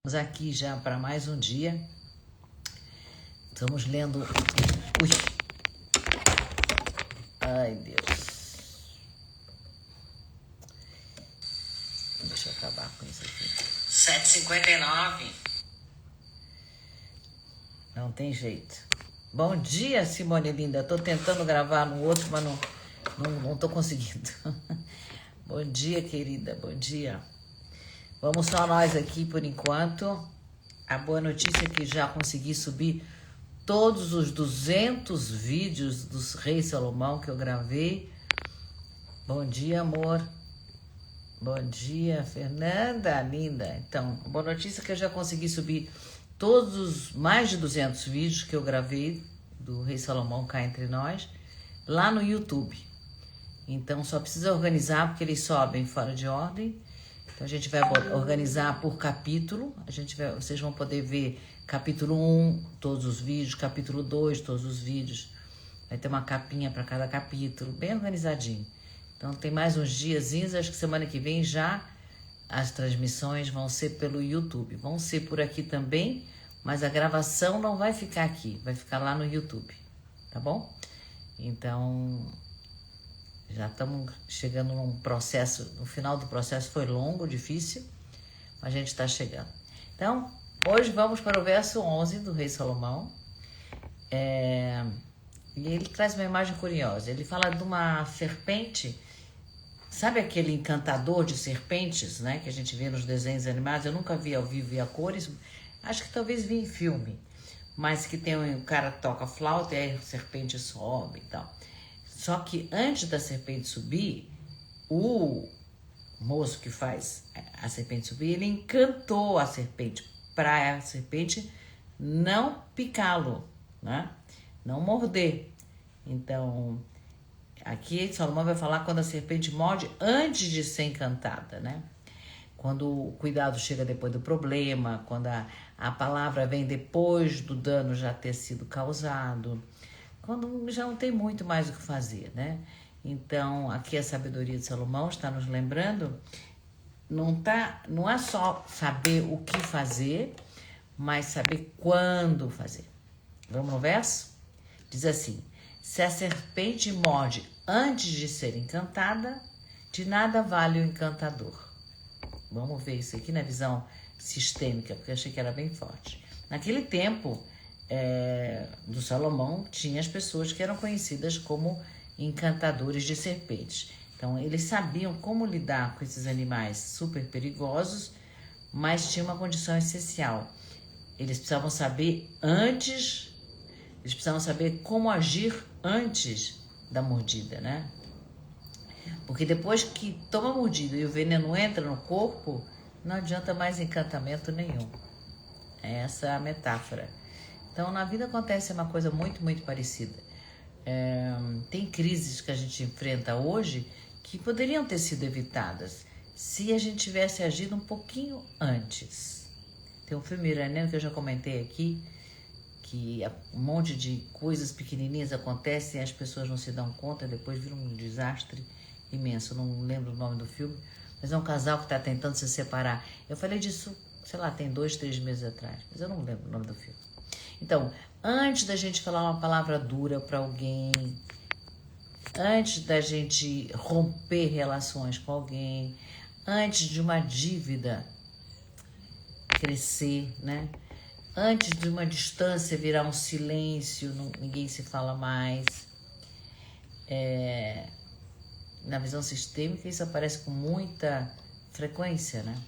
Estamos aqui já para mais um dia. Estamos lendo. Ui! Ai, Deus. Deixa eu acabar com isso aqui. 7h59. Não tem jeito. Bom dia, Simone linda. Estou tentando gravar no outro, mas não estou conseguindo. Bom dia, querida. Bom dia. Vamos só nós aqui por enquanto. A boa notícia é que já consegui subir todos os 200 vídeos dos Reis Salomão que eu gravei. Bom dia, amor. Bom dia, Fernanda, linda. Então, a boa notícia é que eu já consegui subir todos os mais de 200 vídeos que eu gravei do Rei Salomão cá entre nós, lá no YouTube. Então, só precisa organizar porque eles sobem fora de ordem. Então, a gente vai organizar por capítulo. Vocês vão poder ver capítulo 1, todos os vídeos, capítulo 2, todos os vídeos. Vai ter uma capinha para cada capítulo, bem organizadinho. Então, tem mais uns diazinhos, acho que semana que vem já as transmissões vão ser pelo YouTube. Vão ser por aqui também, mas a gravação não vai ficar aqui, vai ficar lá no YouTube, tá bom? Então, já estamos chegando num processo, no final do processo foi longo, difícil, mas a gente está chegando. Então, hoje vamos para o verso 11 do Rei Salomão. E ele traz uma imagem curiosa. Ele fala de uma serpente, sabe aquele encantador de serpentes, né, que a gente vê nos desenhos animados? Eu nunca vi ao vivo e a cores, acho que talvez vi em filme, mas que tem um cara que toca flauta e aí a serpente sobe e tal. Só que antes da serpente subir, o moço que faz a serpente subir, ele encantou a serpente para a serpente não picá-lo, né? Não morder. Então, aqui Salomão vai falar quando a serpente morde antes de ser encantada, né? Quando o cuidado chega depois do problema, quando a palavra vem depois do dano já ter sido causado, quando já não tem muito mais o que fazer, né? Então, aqui a sabedoria de Salomão está nos lembrando, não é só saber o que fazer, mas saber quando fazer. Vamos no verso? Diz assim: se a serpente morde antes de ser encantada, de nada vale o encantador. Vamos ver isso aqui na visão sistêmica, porque eu achei que era bem forte. Naquele tempo do Salomão, tinha as pessoas que eram conhecidas como encantadores de serpentes. Então, eles sabiam como lidar com esses animais super perigosos, mas tinha uma condição essencial. Eles precisavam saber eles precisavam saber como agir antes da mordida, né? Porque depois que toma a mordida e o veneno entra no corpo, não adianta mais encantamento nenhum. Essa é a metáfora. Então, na vida acontece uma coisa muito, muito parecida. Tem crises que a gente enfrenta hoje que poderiam ter sido evitadas se a gente tivesse agido um pouquinho antes. Tem um filme iraniano que eu já comentei aqui, que um monte de coisas pequenininhas acontecem e as pessoas não se dão conta, depois vira um desastre imenso. Eu não lembro o nome do filme, mas é um casal que está tentando se separar. Eu falei disso, sei lá, tem 2, 3 meses atrás, mas eu não lembro o nome do filme. Então, antes da gente falar uma palavra dura para alguém, antes da gente romper relações com alguém, antes de uma dívida crescer, né? Antes de uma distância virar um silêncio, ninguém se fala mais. Na visão sistêmica, isso aparece com muita frequência, né?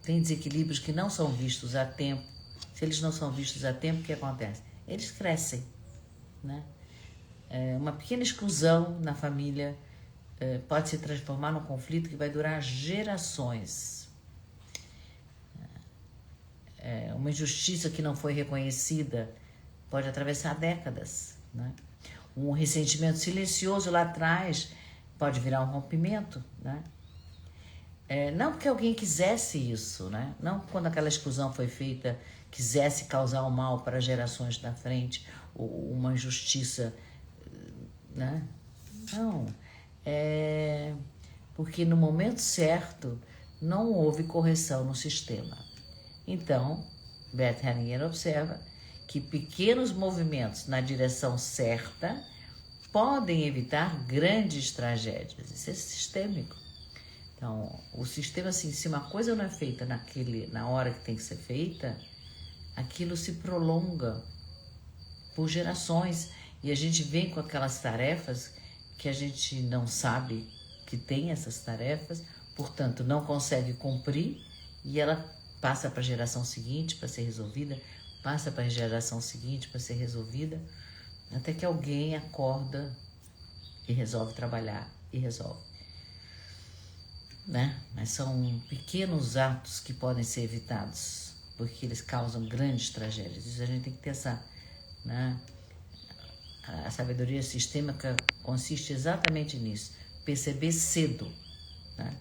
Tem desequilíbrios que não são vistos a tempo. Se eles não são vistos a tempo, o que acontece? Eles crescem, né? Uma pequena exclusão na família pode se transformar num conflito que vai durar gerações. Uma injustiça que não foi reconhecida pode atravessar décadas, né? Um ressentimento silencioso lá atrás pode virar um rompimento, né? Não porque alguém quisesse isso, né? Não quando aquela exclusão foi feita quisesse causar um mal para gerações da frente, ou uma injustiça, né? Não. Porque no momento certo não houve correção no sistema. Então, Bert Hellinger observa que pequenos movimentos na direção certa podem evitar grandes tragédias. Isso é sistêmico. Então, o sistema, assim, se uma coisa não é feita na hora que tem que ser feita, aquilo se prolonga por gerações. E a gente vem com aquelas tarefas que a gente não sabe que tem essas tarefas, portanto, não consegue cumprir, e ela passa para a geração seguinte para ser resolvida, passa para a geração seguinte para ser resolvida, até que alguém acorda e resolve trabalhar e resolve. Né? Mas são pequenos atos que podem ser evitados, porque eles causam grandes tragédias. Isso a gente tem que pensar, né? A sabedoria sistêmica consiste exatamente nisso, perceber cedo, né?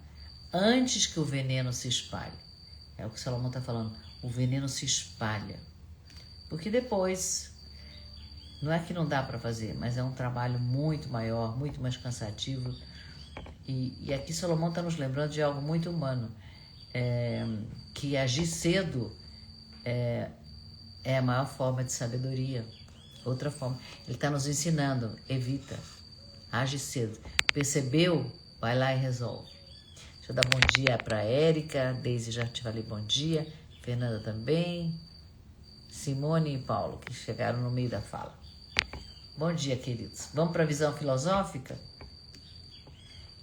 Antes que o veneno se espalhe. É o que Salomão está falando, o veneno se espalha. Porque depois, não é que não dá para fazer, mas é um trabalho muito maior, muito mais cansativo. E aqui Salomão está nos lembrando de algo muito humano, que agir cedo é a maior forma de sabedoria. Outra forma, ele está nos ensinando, evita, age cedo. Percebeu? Vai lá e resolve. Deixa eu dar bom dia para Érica, Deise já te falei bom dia, Fernanda também, Simone e Paulo, que chegaram no meio da fala. Bom dia, queridos. Vamos para a visão filosófica?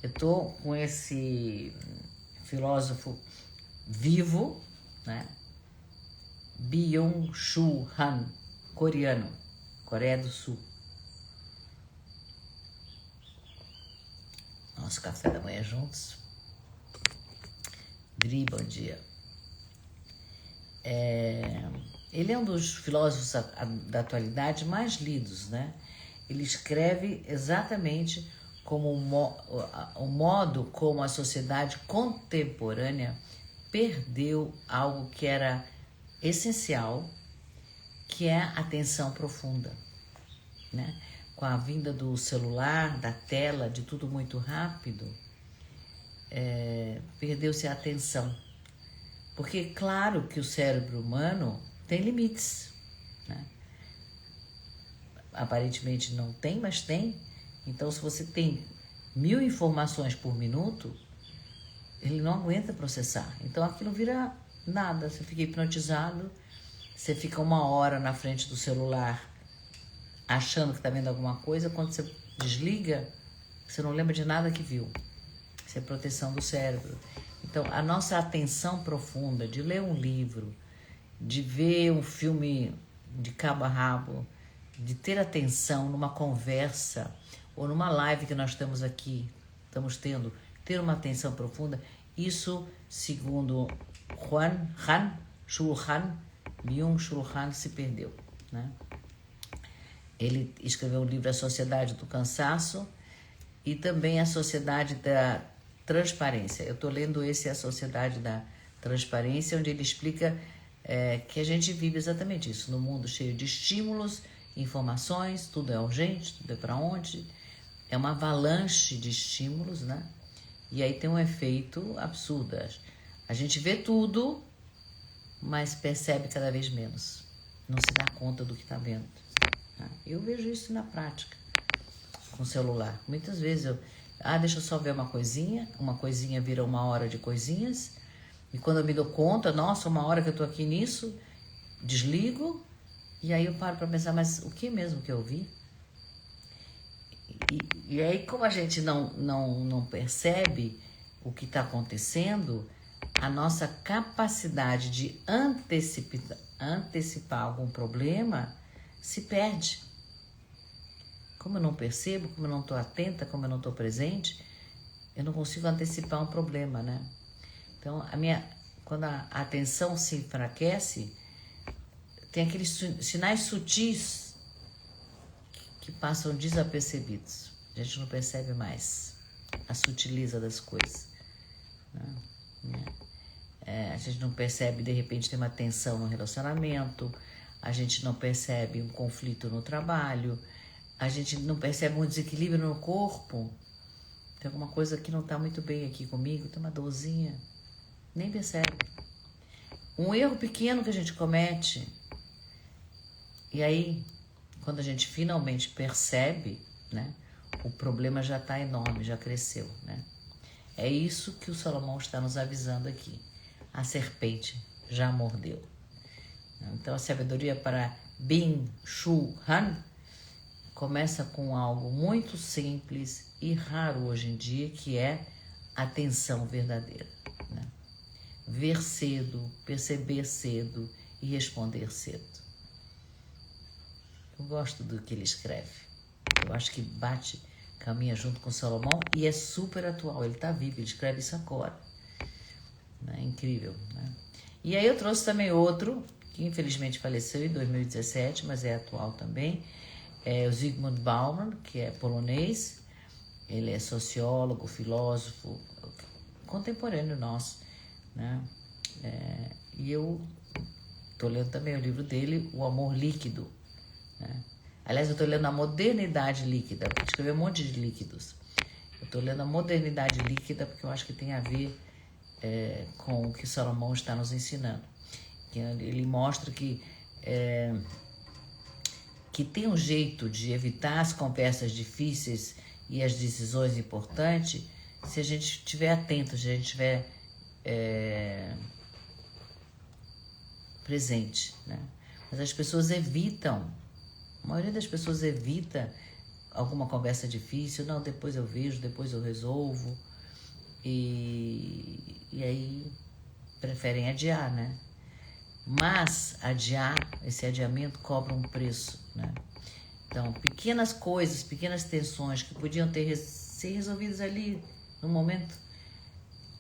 Eu estou com esse filósofo vivo, né? Byung-Chul Han, coreano, Coreia do Sul. Nosso café da manhã juntos. Dri, bom dia. Ele é um dos filósofos da atualidade mais lidos, né? Ele escreve exatamente como o modo como a sociedade contemporânea perdeu algo que era essencial, que é a atenção profunda, né? Com a vinda do celular, da tela, de tudo muito rápido, perdeu-se a atenção. Porque, claro que o cérebro humano tem limites, né? Aparentemente não tem, mas tem. Então, se você tem 1000 informações por minuto, ele não aguenta processar. Então, aquilo vira nada. Você fica hipnotizado, você fica 1 hora na frente do celular achando que está vendo alguma coisa. Quando você desliga, você não lembra de nada que viu. Isso é proteção do cérebro. Então, a nossa atenção profunda de ler um livro, de ver um filme de cabo a rabo, de ter atenção numa conversa ou numa live que nós estamos estamos tendo, ter uma atenção profunda, isso, segundo Byung-Chul Han, se perdeu, né? Ele escreveu o livro A Sociedade do Cansaço e também A Sociedade da Transparência. Eu estou lendo esse A Sociedade da Transparência, onde ele explica que a gente vive exatamente isso, num mundo cheio de estímulos, informações, tudo é urgente, tudo é para onde, é uma avalanche de estímulos, né? E aí tem um efeito absurdo. A gente vê tudo, mas percebe cada vez menos, não se dá conta do que está vendo. Eu vejo isso na prática, com o celular. Muitas vezes deixa eu só ver uma coisinha vira 1 hora de coisinhas, e quando eu me dou conta, nossa, 1 hora que eu estou aqui nisso, desligo, e aí eu paro para pensar, mas o que mesmo que eu vi? E aí, como a gente não percebe o que está acontecendo, a nossa capacidade de antecipar algum problema se perde. Como eu não percebo, como eu não estou atenta, como eu não estou presente, eu não consigo antecipar um problema, né? Então, quando a atenção se enfraquece, tem aqueles sinais sutis que passam desapercebidos. A gente não percebe mais a sutileza das coisas, né? A gente não percebe, de repente, tem uma tensão no relacionamento, a gente não percebe um conflito no trabalho, a gente não percebe um desequilíbrio no corpo. Tem alguma coisa que não está muito bem aqui comigo, tem uma dorzinha. Nem percebe. Um erro pequeno que a gente comete, e aí, quando a gente finalmente percebe, né, o problema já está enorme, já cresceu, né? É isso que o Salomão está nos avisando aqui. A serpente já mordeu. Então, a sabedoria para Bin Shu Han começa com algo muito simples e raro hoje em dia, que é a atenção verdadeira, né? Ver cedo, perceber cedo e responder cedo. Eu gosto do que ele escreve. Eu acho que caminha junto com Salomão e é super atual. Ele está vivo, ele escreve isso agora. É incrível, né? E aí eu trouxe também outro, que infelizmente faleceu em 2017, mas é atual também. É o Zygmunt Bauman, que é polonês. Ele é sociólogo, filósofo, contemporâneo nosso, né? E eu estou lendo também o livro dele, O Amor Líquido, né? Aliás, eu estou lendo A Modernidade Líquida, porque escreveu um monte de líquidos. Eu estou lendo A Modernidade Líquida porque eu acho que tem a ver com o que Salomão está nos ensinando. Ele mostra que tem um jeito de evitar as conversas difíceis e as decisões importantes se a gente estiver atento, se a gente estiver presente, né? Mas as pessoas evitam, a maioria das pessoas evita alguma conversa difícil. Não, depois eu vejo, depois eu resolvo. E aí preferem adiar, né? Mas esse adiamento cobra um preço, né? Então, pequenas coisas, pequenas tensões que podiam ser resolvidas ali no momento,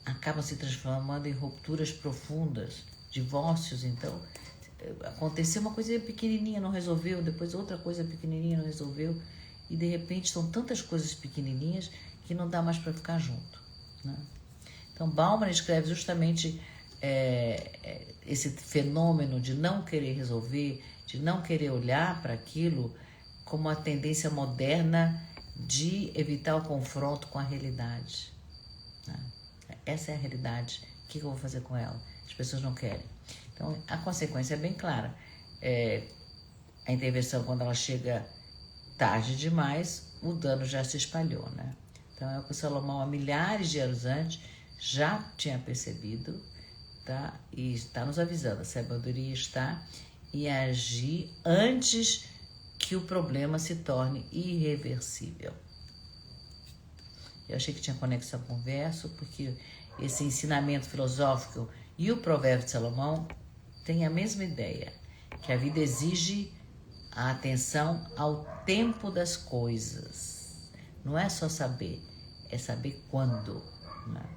acabam se transformando em rupturas profundas, divórcios. Então, aconteceu uma coisa pequenininha, não resolveu, depois outra coisa pequenininha não resolveu, e de repente são tantas coisas pequenininhas que não dá mais para ficar junto, né? Então, Bauman escreve justamente esse fenômeno de não querer resolver, de não querer olhar para aquilo como uma tendência moderna de evitar o confronto com a realidade, né? Essa é a realidade. O que eu vou fazer com ela? As pessoas não querem. Então, a consequência é bem clara. A intervenção, quando ela chega tarde demais, o dano já se espalhou, né? Então, é o que o Salomão, há milhares de anos antes, já tinha percebido, tá? E está nos avisando. A sabedoria está em agir antes que o problema se torne irreversível. Eu achei que tinha conexão com o verso, porque esse ensinamento filosófico e o provérbio de Salomão têm a mesma ideia, que a vida exige a atenção ao tempo das coisas. Não é só saber, é saber quando, né?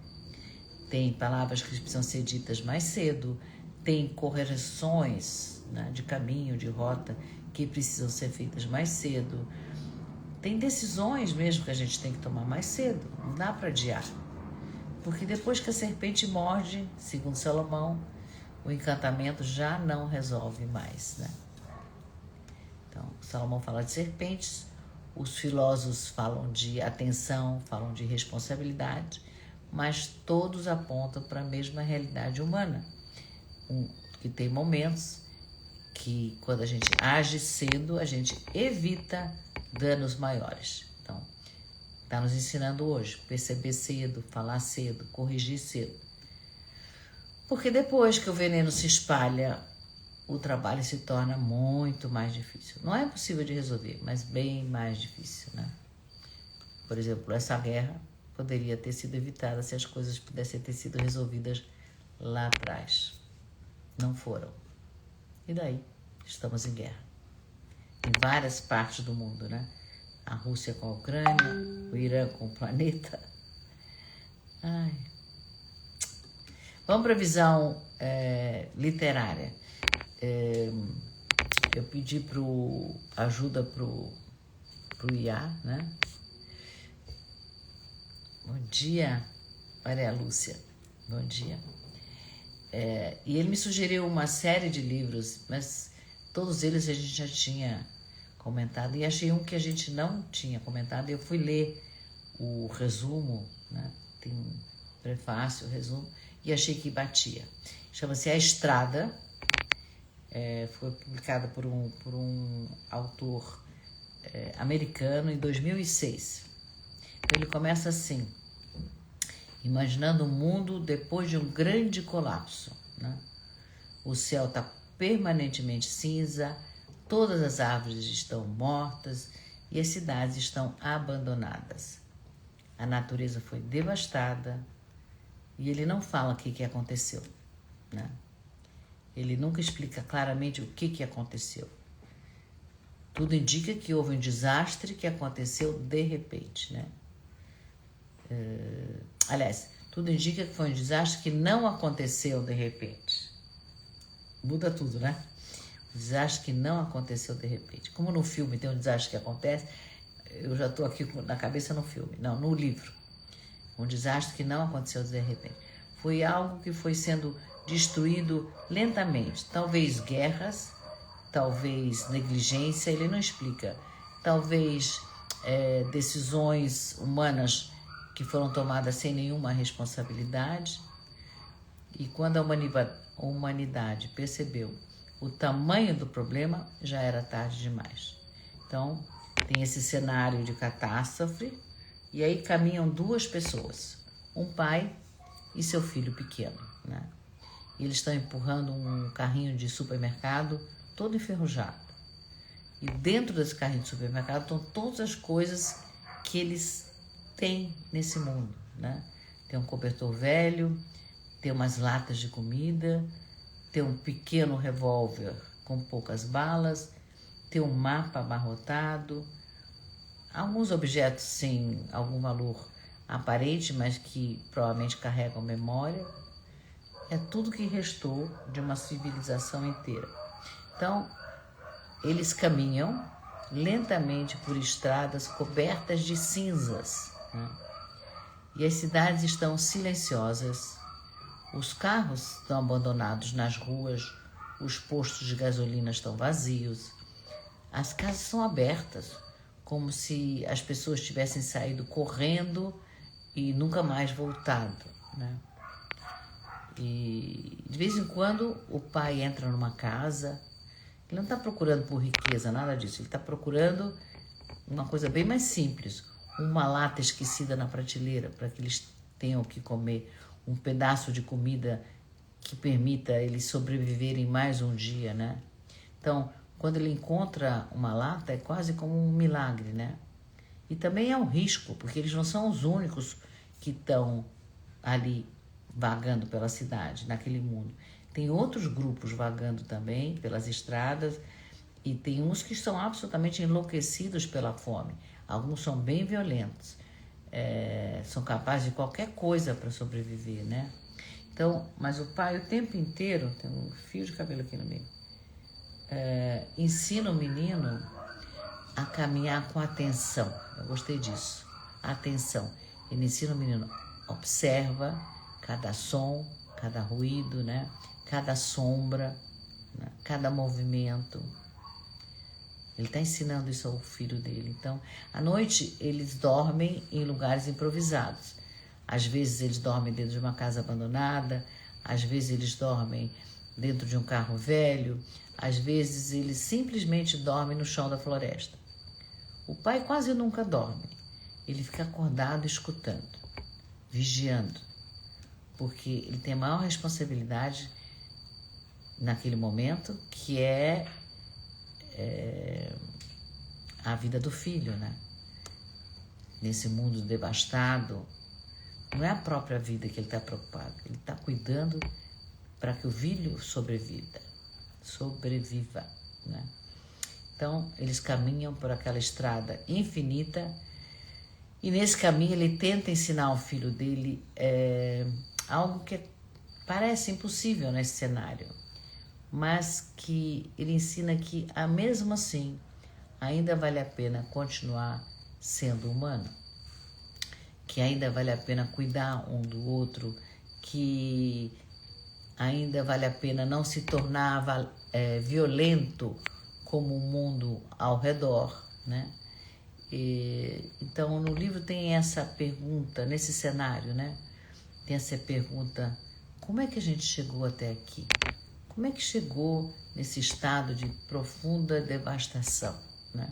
Tem palavras que precisam ser ditas mais cedo, tem correções, né, de caminho, de rota, que precisam ser feitas mais cedo. Tem decisões mesmo que a gente tem que tomar mais cedo, não dá para adiar. Porque depois que a serpente morde, segundo Salomão, o encantamento já não resolve mais, né? Então, Salomão fala de serpentes, os filósofos falam de atenção, falam de responsabilidade, mas todos apontam para a mesma realidade humana, que tem momentos que, quando a gente age cedo, a gente evita danos maiores. Então, está nos ensinando hoje, perceber cedo, falar cedo, corrigir cedo. Porque depois que o veneno se espalha, o trabalho se torna muito mais difícil. Não é impossível de resolver, mas bem mais difícil, né? Por exemplo, essa guerra poderia ter sido evitada se as coisas pudessem ter sido resolvidas lá atrás. Não foram. E daí? Estamos em guerra. Em várias partes do mundo, né? A Rússia com a Ucrânia, o Irã com o planeta. Ai. Vamos para a visão literária. Eu pedi ajuda pro IA, né? Bom dia, Maria Lúcia. Bom dia. E ele me sugeriu uma série de livros, mas todos eles a gente já tinha comentado, e achei um que a gente não tinha comentado. Eu fui ler o resumo, né? Tem um prefácio, resumo, e achei que batia. Chama-se A Estrada, foi publicada por um autor americano em 2006. Então, ele começa assim: imaginando um mundo depois de um grande colapso, né? O céu está permanentemente cinza, todas as árvores estão mortas e as cidades estão abandonadas. A natureza foi devastada e ele não fala o que aconteceu, né? Ele nunca explica claramente o que aconteceu. Tudo indica que houve um desastre que aconteceu de repente, né? Aliás, tudo indica que foi um desastre que não aconteceu de repente. Muda tudo, né? Um desastre que não aconteceu de repente. Como no filme tem um desastre que acontece, eu já estou aqui na cabeça no filme. Não, no livro. Um desastre que não aconteceu de repente. Foi algo que foi sendo destruído lentamente. Talvez guerras, talvez negligência, ele não explica. Talvez decisões humanas que foram tomadas sem nenhuma responsabilidade. E quando a humanidade percebeu o tamanho do problema, já era tarde demais. Então, tem esse cenário de catástrofe, e aí caminham duas pessoas, um pai e seu filho pequeno, né? E eles estão empurrando um carrinho de supermercado todo enferrujado. E dentro desse carrinho de supermercado estão todas as coisas que eles têm nesse mundo, né? Tem um cobertor velho, tem umas latas de comida, tem um pequeno revólver com poucas balas, tem um mapa abarrotado, alguns objetos sem algum valor aparente, mas que provavelmente carregam memória. É tudo que restou de uma civilização inteira. Então, eles caminham lentamente por estradas cobertas de cinzas, né? E as cidades estão silenciosas, os carros estão abandonados nas ruas, os postos de gasolina estão vazios, as casas são abertas, como se as pessoas tivessem saído correndo e nunca mais voltado, né? E de vez em quando o pai entra numa casa, ele não está procurando por riqueza, nada disso, ele está procurando uma coisa bem mais simples, uma lata esquecida na prateleira para que eles tenham o que comer, um pedaço de comida que permita eles sobreviverem mais um dia, né? Então, quando ele encontra uma lata, é quase como um milagre, né? E também é um risco, porque eles não são os únicos que estão ali vagando pela cidade, naquele mundo. Tem outros grupos vagando também pelas estradas e tem uns que estão absolutamente enlouquecidos pela fome. Alguns são bem violentos, são capazes de qualquer coisa para sobreviver, né? Então, mas o pai o tempo inteiro, tem um fio de cabelo aqui no meio, ensina o menino a caminhar com atenção. Eu gostei disso, atenção. Ele ensina o menino, observa cada som, cada ruído, né? Cada sombra, né? Cada movimento. Ele está ensinando isso ao filho dele. Então, à noite, eles dormem em lugares improvisados. Às vezes, eles dormem dentro de uma casa abandonada. Às vezes, eles dormem dentro de um carro velho. Às vezes, eles simplesmente dormem no chão da floresta. O pai quase nunca dorme. Ele fica acordado escutando, vigiando. Porque ele tem a maior responsabilidade naquele momento, que é a vida do filho, né? Nesse mundo devastado, não é a própria vida que ele está preocupado, ele está cuidando para que o filho sobreviva, né? Então, eles caminham por aquela estrada infinita e nesse caminho ele tenta ensinar ao filho dele algo que parece impossível nesse cenário, mas que ele ensina que, mesmo assim, ainda vale a pena continuar sendo humano, que ainda vale a pena cuidar um do outro, que ainda vale a pena não se tornar violento como o mundo ao redor, né? Então, no livro tem essa pergunta, nesse cenário, né? Tem essa pergunta como é que a gente chegou até aqui? Como é que chegou nesse estado de profunda devastação, né?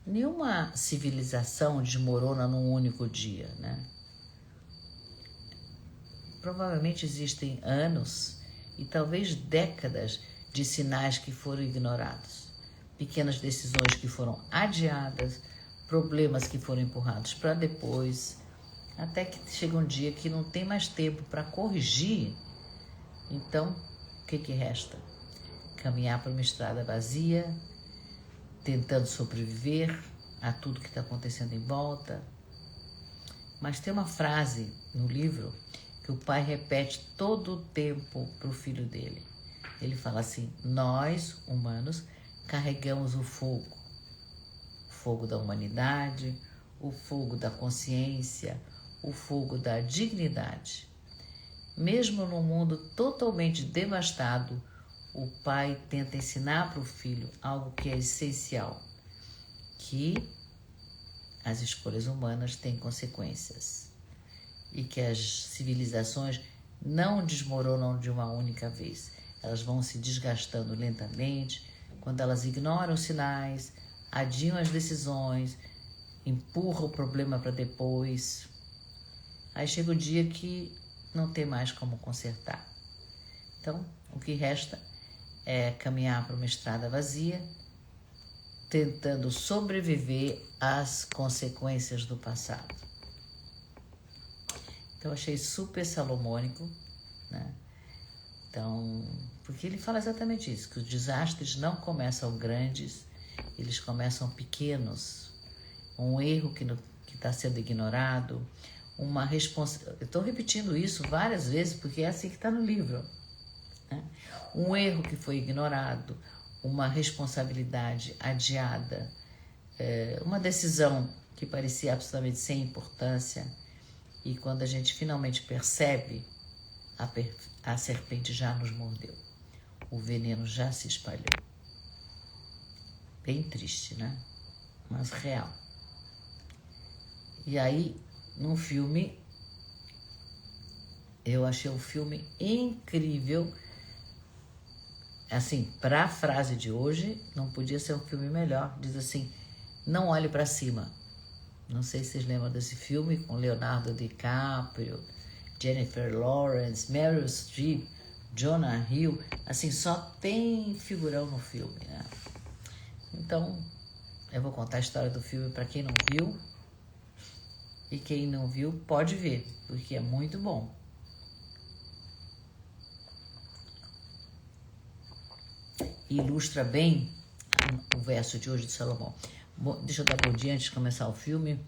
Nenhuma civilização desmorona num único dia, né? Provavelmente existem anos e talvez décadas de sinais que foram ignorados, pequenas decisões que foram adiadas, problemas que foram empurrados para depois, até que chega um dia que não tem mais tempo para corrigir. Então, o que resta? Caminhar por uma estrada vazia, tentando sobreviver a tudo que está acontecendo em volta. Mas tem uma frase no livro que o pai repete todo o tempo para o filho dele. Ele fala assim: nós, humanos, carregamos o fogo da humanidade, o fogo da consciência, o fogo da dignidade. Mesmo num mundo totalmente devastado, o pai tenta ensinar para o filho algo que é essencial, que as escolhas humanas têm consequências e que as civilizações não desmoronam de uma única vez. Elas vão se desgastando lentamente quando elas ignoram os sinais, adiam as decisões, empurram o problema para depois. Aí chega o dia que não tem mais como consertar. Então, o que resta é caminhar para uma estrada vazia, tentando sobreviver às consequências do passado. Então, achei super salomônico, né? Então, porque ele fala exatamente isso, que os desastres não começam grandes, eles começam pequenos. Um erro que está sendo ignorado, uma responsabilidade. Eu estou repetindo isso várias vezes porque é assim que está no livro, né? Um erro que foi ignorado, uma responsabilidade adiada, uma decisão que parecia absolutamente sem importância, e quando a gente finalmente percebe, a serpente já nos mordeu, o veneno já se espalhou. Bem triste, né? Mas real. E aí, no filme, eu achei o filme incrível. Assim, para a frase de hoje, não podia ser um filme melhor. Diz assim: não olhe para cima. Não sei se vocês lembram desse filme com Leonardo DiCaprio, Jennifer Lawrence, Meryl Streep, Jonah Hill. Assim, só tem figurão no filme, né? Então, eu vou contar a história do filme para quem não viu. E quem não viu pode ver, porque é muito bom. Ilustra bem o verso de hoje de Salomão. Bom, deixa eu dar bom dia antes de começar o filme.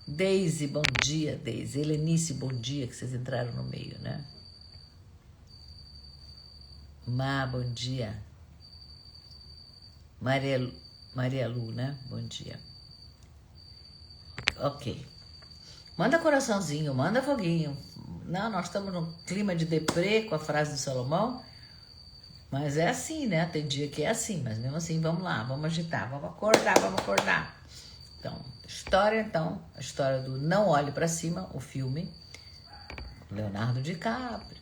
Deise, bom dia, Deise. Helenice, bom dia, que vocês entraram no meio, né? Má, bom dia. Maria Lu, né? Bom dia. Ok. Manda coraçãozinho, manda foguinho. Não, nós estamos num clima de deprê com a frase do Salomão. Mas é assim, né? Tem dia que é assim, mas mesmo assim, vamos lá, vamos agitar, vamos acordar. Então, a história do Não Olhe para Cima, o filme, Leonardo DiCaprio.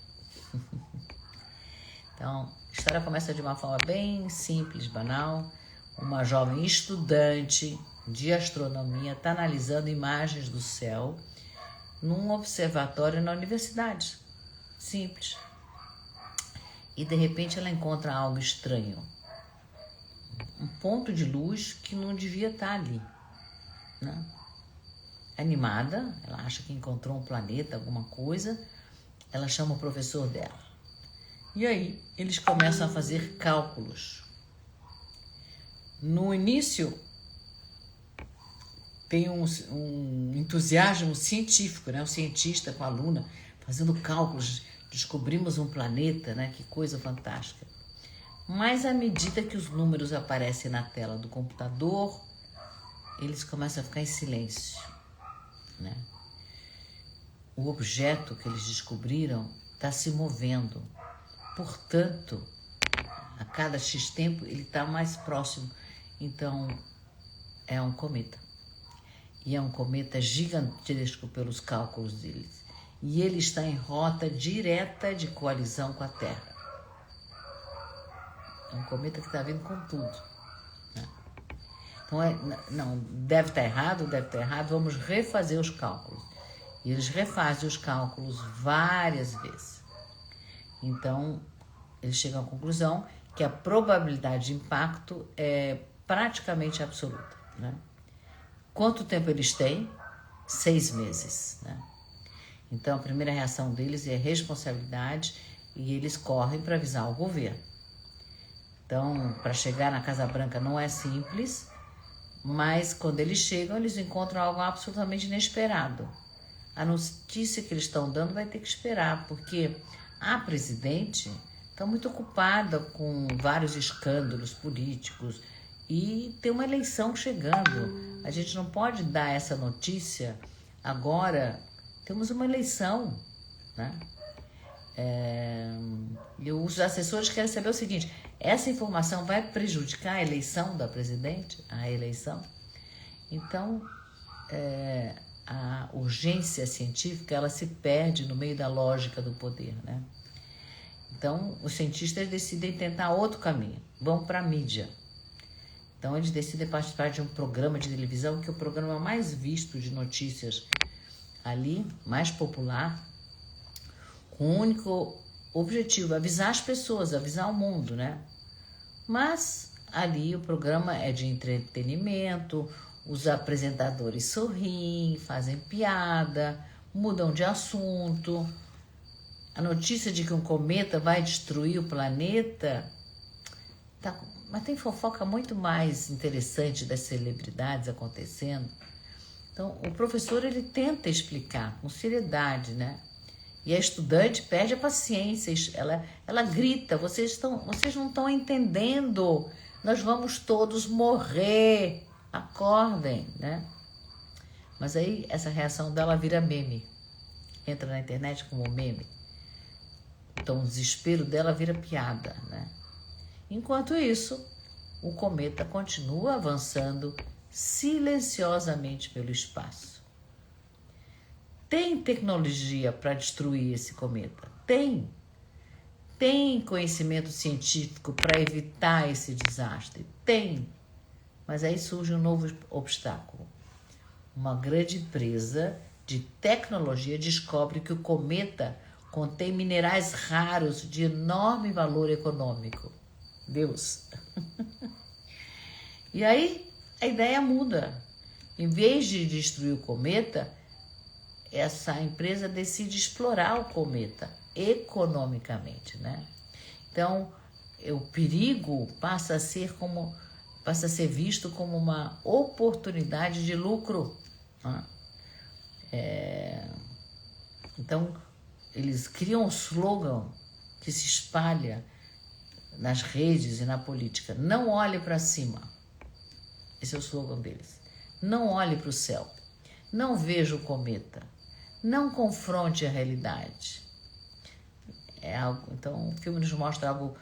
Então, a história começa de uma forma bem simples, banal. Uma jovem estudante de astronomia está analisando imagens do céu num observatório na universidade. Simples. E de repente ela encontra algo estranho. Um ponto de luz que não devia estar ali, né? Animada, ela acha que encontrou um planeta, alguma coisa. Ela chama o professor dela. E aí eles começam a fazer cálculos. No início tem um entusiasmo científico, né? O cientista com a aluna fazendo cálculos. Descobrimos um planeta, né? Que coisa fantástica. Mas à medida que os números aparecem na tela do computador, eles começam a ficar em silêncio, né? O objeto que eles descobriram está se movendo. Portanto, a cada X tempo ele está mais próximo. Então, é um cometa. E é um cometa gigantesco pelos cálculos deles. e ele está em rota direta de coalizão com a Terra. É um cometa que está vindo com tudo, né? Então, não, deve estar errado, vamos refazer os cálculos. E eles refazem os cálculos várias vezes. Então, eles chegam à conclusão que a probabilidade de impacto é praticamente absoluta, né? Quanto tempo eles têm? 6 meses, né? Então, a primeira reação deles é responsabilidade e eles correm para avisar o governo. Então, para chegar na Casa Branca não é simples, mas quando eles chegam, eles encontram algo absolutamente inesperado. A notícia que eles estão dando vai ter que esperar, porque a presidente está muito ocupada com vários escândalos políticos e tem uma eleição chegando. A gente não pode dar essa notícia agora, temos uma eleição, né? E os assessores querem saber o seguinte: essa informação vai prejudicar a eleição da presidente, a eleição? Então, a urgência científica, ela se perde no meio da lógica do poder, né? Então, os cientistas decidem tentar outro caminho, vão para a mídia. Então, eles decidem participar de um programa de televisão, que é o programa mais visto de notícias ali, mais popular, com o único objetivo, avisar as pessoas, avisar o mundo, né? Mas ali o programa é de entretenimento, os apresentadores sorriem, fazem piada, mudam de assunto. A notícia de que um cometa vai destruir o planeta, mas tem fofoca muito mais interessante das celebridades acontecendo. Então, o professor, ele tenta explicar com seriedade, né? E a estudante perde a paciência, ela grita: vocês não estão entendendo, nós vamos todos morrer, acordem, né? Mas aí essa reação dela vira meme, entra na internet como meme. Então o desespero dela vira piada, né? Enquanto isso, o cometa continua avançando silenciosamente pelo espaço. Tem tecnologia para destruir esse cometa? Tem. Tem conhecimento científico para evitar esse desastre? Tem. Mas aí surge um novo obstáculo. Uma grande empresa de tecnologia descobre que o cometa contém minerais raros de enorme valor econômico. Deus! E aí a ideia muda. Em vez de destruir o cometa, essa empresa decide explorar o cometa economicamente, né? Então, o perigo passa a ser visto como uma oportunidade de lucro, né? Então, eles criam um slogan que se espalha nas redes e na política: não olhe para cima. Esse é o slogan deles. Não olhe para o céu. Não veja o cometa. Não confronte a realidade. Então, o filme nos mostra algo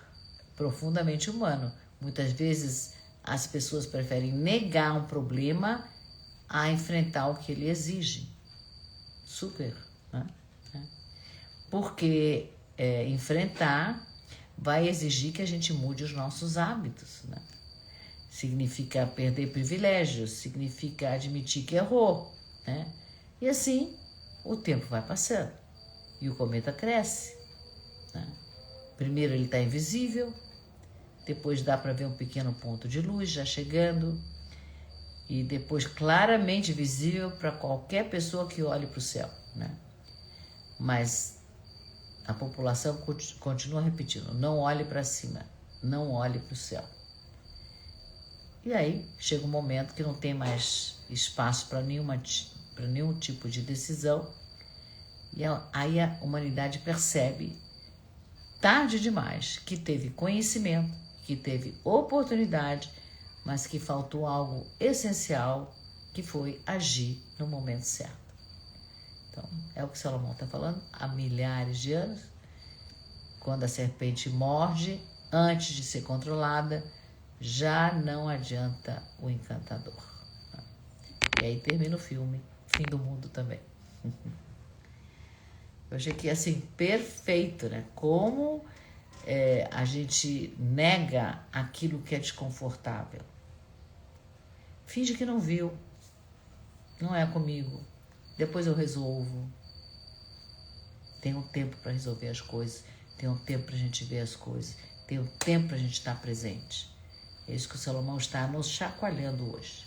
profundamente humano. Muitas vezes as pessoas preferem negar um problema a enfrentar o que ele exige. Super, né? Porque enfrentar vai exigir que a gente mude os nossos hábitos, né? Significa perder privilégios, significa admitir que errou, né? E assim o tempo vai passando e o cometa cresce, né? Primeiro ele está invisível, depois dá para ver um pequeno ponto de luz já chegando, e depois claramente visível para qualquer pessoa que olhe para o céu, né? Mas a população continua repetindo: não olhe para cima, não olhe para o céu. E aí chega um momento que não tem mais espaço para nenhum tipo de decisão, e aí a humanidade percebe, tarde demais, que teve conhecimento, que teve oportunidade, mas que faltou algo essencial, que foi agir no momento certo. Então, é o que Salomão está falando há milhares de anos. Quando a serpente morde, antes de ser controlada, já não adianta o encantador. E aí termina o filme, fim do mundo também. Eu achei que, assim, perfeito, né? Como a gente nega aquilo que é desconfortável. Finge que não viu. Não é comigo. Depois eu resolvo. Tem um tempo para resolver as coisas. Tem um tempo para a gente ver as coisas. Tem um tempo para a gente estar presente. É isso que o Salomão está nos chacoalhando hoje.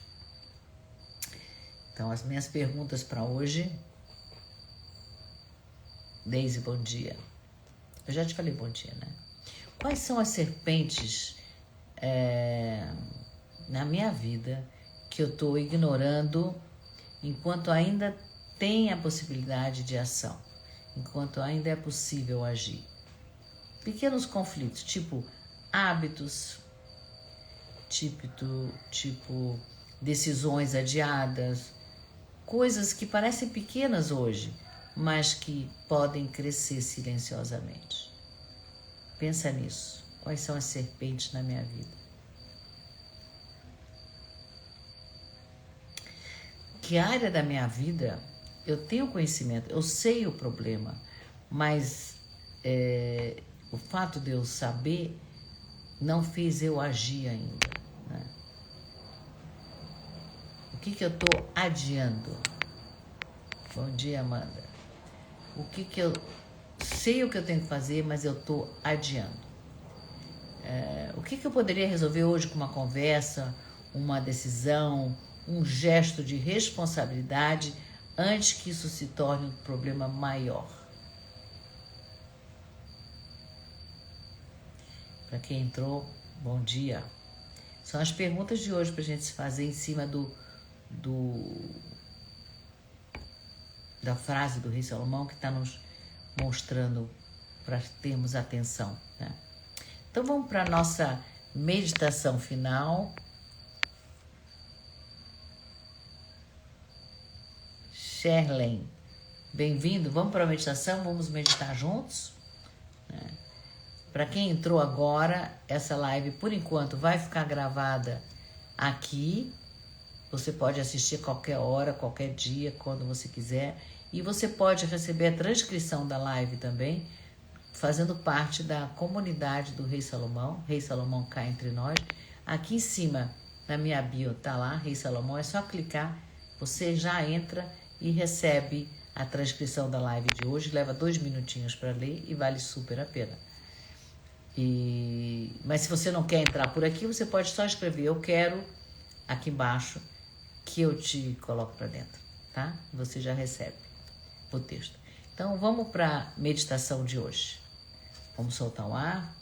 Então, as minhas perguntas para hoje. Deise, bom dia. Eu já te falei bom dia, né? Quais são as serpentes na minha vida que eu estou ignorando enquanto ainda tem a possibilidade de ação? Enquanto ainda é possível agir? Pequenos conflitos, tipo hábitos, tipo decisões adiadas, coisas que parecem pequenas hoje, mas que podem crescer silenciosamente. Pensa nisso. Quais são as serpentes na minha vida? Que área da minha vida eu tenho conhecimento, eu sei o problema, mas o fato de eu saber não fez eu agir ainda, né? O que eu estou adiando? Bom dia, Amanda. O que eu sei o que eu tenho que fazer, mas eu estou adiando? O que eu poderia resolver hoje com uma conversa, uma decisão, um gesto de responsabilidade antes que isso se torne um problema maior? Para quem entrou, bom dia. São as perguntas de hoje para a gente se fazer em cima da frase do rei Salomão, que está nos mostrando para termos atenção, né? Então vamos para a nossa meditação final. Sherlen, bem-vindo. Vamos para a meditação, vamos meditar juntos, né? Para quem entrou agora, essa live, por enquanto, vai ficar gravada aqui. Você pode assistir a qualquer hora, qualquer dia, quando você quiser. E você pode receber a transcrição da live também, fazendo parte da comunidade do Rei Salomão. Rei Salomão cá entre nós. Aqui em cima, na minha bio, tá lá, Rei Salomão. É só clicar, você já entra e recebe a transcrição da live de hoje. Leva 2 minutinhos para ler e vale super a pena. Mas se você não quer entrar por aqui, você pode só escrever "eu quero" aqui embaixo, que eu te coloco para dentro, tá? Você já recebe o texto. Então vamos para a meditação de hoje. Vamos soltar o ar.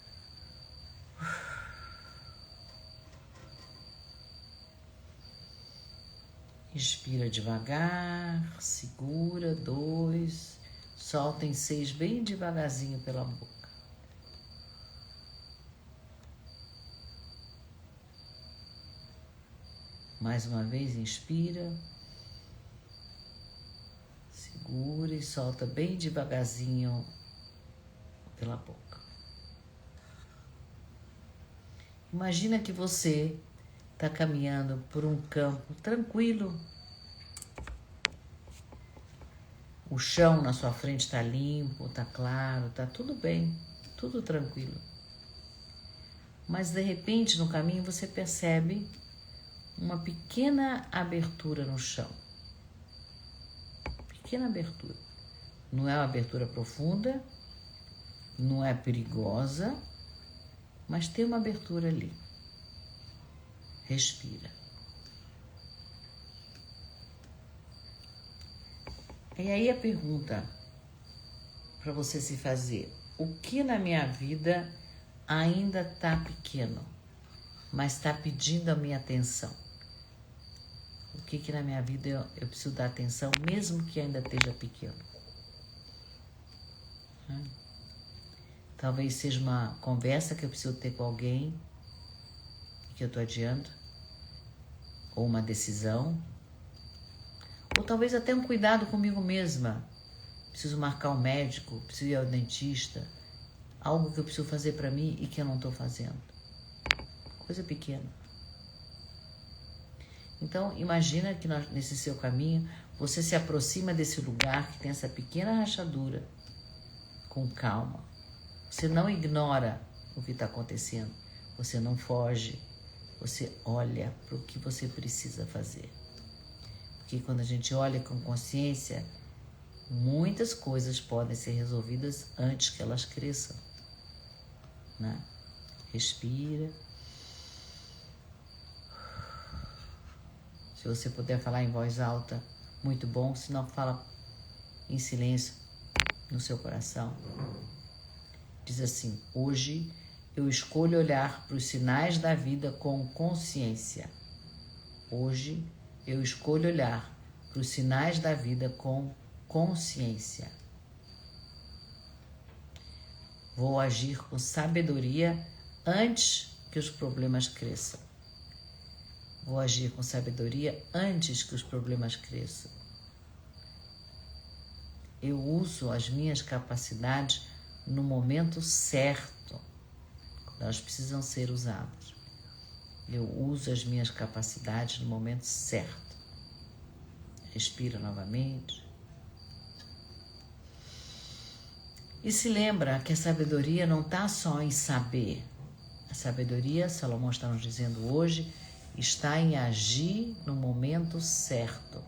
Inspira devagar, segura, 2, solta em 6 bem devagarzinho pela boca. Mais uma vez, inspira, segura e solta bem devagarzinho pela boca. Imagina que você está caminhando por um campo tranquilo. O chão na sua frente está limpo, está claro, está tudo bem, tudo tranquilo. Mas de repente no caminho você percebe uma pequena abertura no chão. Pequena abertura. Não é uma abertura profunda, não é perigosa, mas tem uma abertura ali. Respira. E aí a pergunta para você se fazer: o que na minha vida ainda está pequeno, mas está pedindo a minha atenção? O que na minha vida eu preciso dar atenção, mesmo que ainda esteja pequeno? Talvez seja uma conversa que eu preciso ter com alguém que eu estou adiando, ou uma decisão, ou talvez até um cuidado comigo mesma. Preciso marcar um médico, preciso ir ao dentista, algo que eu preciso fazer para mim e que eu não estou fazendo. Coisa pequena. Então, imagina que nesse seu caminho, você se aproxima desse lugar que tem essa pequena rachadura com calma. Você não ignora o que está acontecendo. Você não foge. Você olha para o que você precisa fazer. Porque quando a gente olha com consciência, muitas coisas podem ser resolvidas antes que elas cresçam, né? Respira. Se você puder falar em voz alta, muito bom. Se não, fala em silêncio no seu coração. Diz assim: hoje eu escolho olhar para os sinais da vida com consciência. Hoje eu escolho olhar para os sinais da vida com consciência. Vou agir com sabedoria antes que os problemas cresçam. Vou agir com sabedoria antes que os problemas cresçam. Eu uso as minhas capacidades no momento certo. Elas precisam ser usadas. Eu uso as minhas capacidades no momento certo. Respira novamente. E se lembra que a sabedoria não está só em saber. A sabedoria, Salomão está nos dizendo hoje, está em agir no momento certo.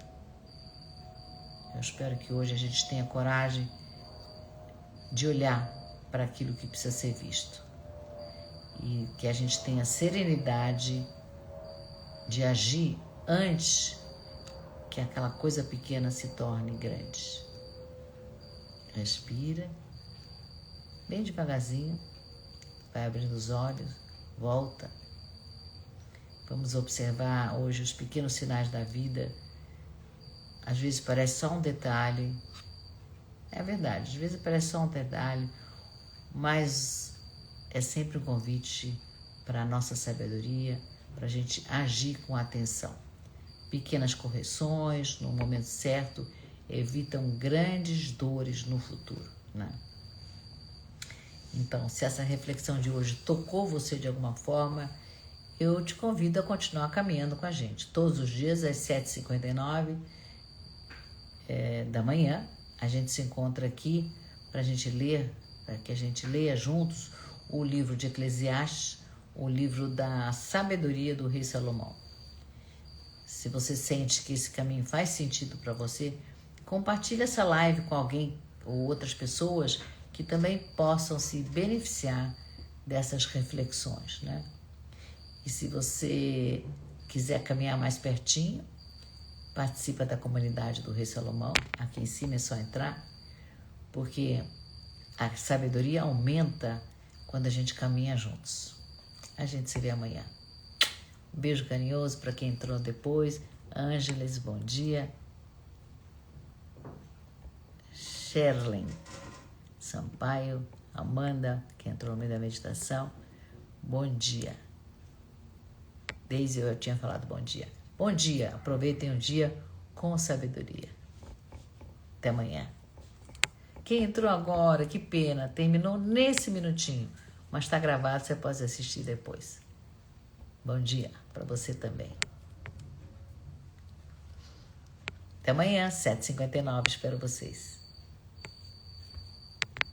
Eu espero que hoje a gente tenha coragem de olhar para aquilo que precisa ser visto. E que a gente tenha serenidade de agir antes que aquela coisa pequena se torne grande. Respira, bem devagarzinho, vai abrindo os olhos, volta. Vamos observar hoje os pequenos sinais da vida. Às vezes parece só um detalhe. É verdade, às vezes parece só um detalhe, mas é sempre um convite para a nossa sabedoria, para a gente agir com atenção. Pequenas correções no momento certo evitam grandes dores no futuro, né? Então, se essa reflexão de hoje tocou você de alguma forma, eu te convido a continuar caminhando com a gente. Todos os dias, às 7h59 da manhã, a gente se encontra aqui para a gente ler, para que a gente leia juntos o livro de Eclesiastes, o livro da sabedoria do rei Salomão. Se você sente que esse caminho faz sentido para você, compartilhe essa live com alguém ou outras pessoas que também possam se beneficiar dessas reflexões, né? E se você quiser caminhar mais pertinho, participa da comunidade do Rei Salomão. Aqui em cima é só entrar, porque a sabedoria aumenta quando a gente caminha juntos. A gente se vê amanhã. Um beijo carinhoso para quem entrou depois. Ângeles, bom dia. Sherlyn Sampaio, Amanda, que entrou no meio da meditação. Bom dia. Desde eu tinha falado bom dia. Bom dia, aproveitem o dia com sabedoria. Até amanhã. Quem entrou agora, que pena, terminou nesse minutinho, mas está gravado, você pode assistir depois. Bom dia para você também. Até amanhã, 7h59, espero vocês.